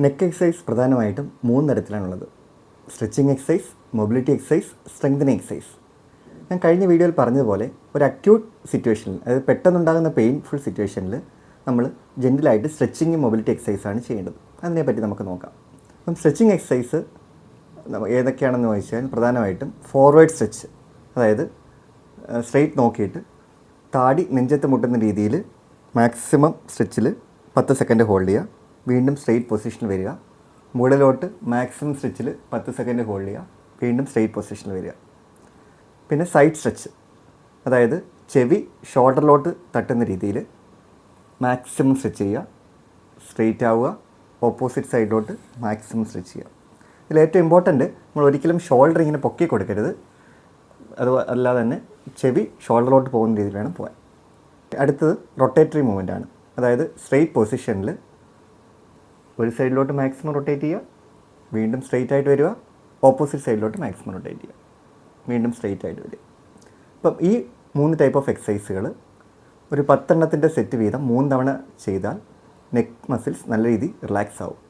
Neck exercise പ്രധാനമായിട്ടും 3 തരത്തിലാണുള്ളത്. Stretching exercise, mobility exercise, strengthening exercise. ഞാൻ കഴിഞ്ഞ വീഡിയോയിൽ പറഞ്ഞതുപോലെ ഒരു അക്യൂട്ട് സിറ്റുവേഷനിൽ, അതായത് പെട്ടെന്നുണ്ടാകുന്ന പെയിൻഫുൾ സിറ്റുവേഷനിൽ നമ്മൾ ജെൻറ്റിലായിട്ട് സ്ട്രെച്ചിങ് മൊബിലിറ്റി എക്സസൈസാണ് ചെയ്യേണ്ടത്. അതിനെപ്പറ്റി നമുക്ക് നോക്കാം. അപ്പം സ്ട്രെച്ചിങ് എക്സസൈസ് ഏതൊക്കെയാണെന്ന് ചോദിച്ചാൽ പ്രധാനമായിട്ടും ഫോർവേഡ് സ്ട്രെച്ച്, അതായത് സ്ട്രെയിറ്റ് നോക്കിയിട്ട് താടി നെഞ്ചത്ത് മുട്ടുന്ന രീതിയിൽ മാക്സിമം സ്ട്രെച്ചിൽ 10 സെക്കൻഡ് ഹോൾഡ് ചെയ്യുക. വീണ്ടും സ്ട്രെയിറ്റ് പൊസിഷനിൽ വരിക. മുകളിലോട്ട് മാക്സിമം സ്ട്രെച്ചിൽ 10 സെക്കൻഡ് ഹോൾഡ് ചെയ്യുക. വീണ്ടും സ്ട്രെയിറ്റ് പൊസിഷനിൽ വരിക. പിന്നെ സൈഡ് സ്ട്രെച്ച്, അതായത് ചെവി ഷോൾഡറിലോട്ട് തട്ടുന്ന രീതിയിൽ മാക്സിമം സ്ട്രെച്ച് ചെയ്യുക. സ്ട്രെയിറ്റ് ആവുക. ഓപ്പോസിറ്റ് സൈഡിലോട്ട് മാക്സിമം സ്ട്രെച്ച് ചെയ്യുക. ഇതിൽ ഏറ്റവും ഇമ്പോർട്ടൻറ്റ്, നമ്മൾ ഒരിക്കലും ഷോൾഡർ ഇങ്ങനെ പൊക്കി കൊടുക്കരുത്. അത് അല്ലാതെ തന്നെ ചെവി ഷോൾഡറിലോട്ട് പോകുന്ന രീതിയിൽ വേണം പോകാൻ. അടുത്തത് റൊട്ടേറ്ററി മൂവ്മെൻ്റ് ആണ്. അതായത് സ്ട്രെയിറ്റ് പൊസിഷനിൽ ഒരു സൈഡിലോട്ട് മാക്സിമം റൊട്ടേറ്റ് ചെയ്യുക. വീണ്ടും സ്ട്രെയിറ്റ് ആയിട്ട് വരിക. ഓപ്പോസിറ്റ് സൈഡിലോട്ട് മാക്സിമം റൊട്ടേറ്റ് ചെയ്യുക. വീണ്ടും സ്ട്രെയിറ്റ് ആയിട്ട് വരിക. അപ്പം ഈ 3 ടൈപ്പ് ഓഫ് എക്സസൈസുകൾ ഒരു 10 എണ്ണത്തിൻ്റെ സെറ്റ് വീതം 3 തവണ ചെയ്താൽ നെക്ക് മസിൽസ് നല്ല രീതിയിൽ റിലാക്സ് ആവും.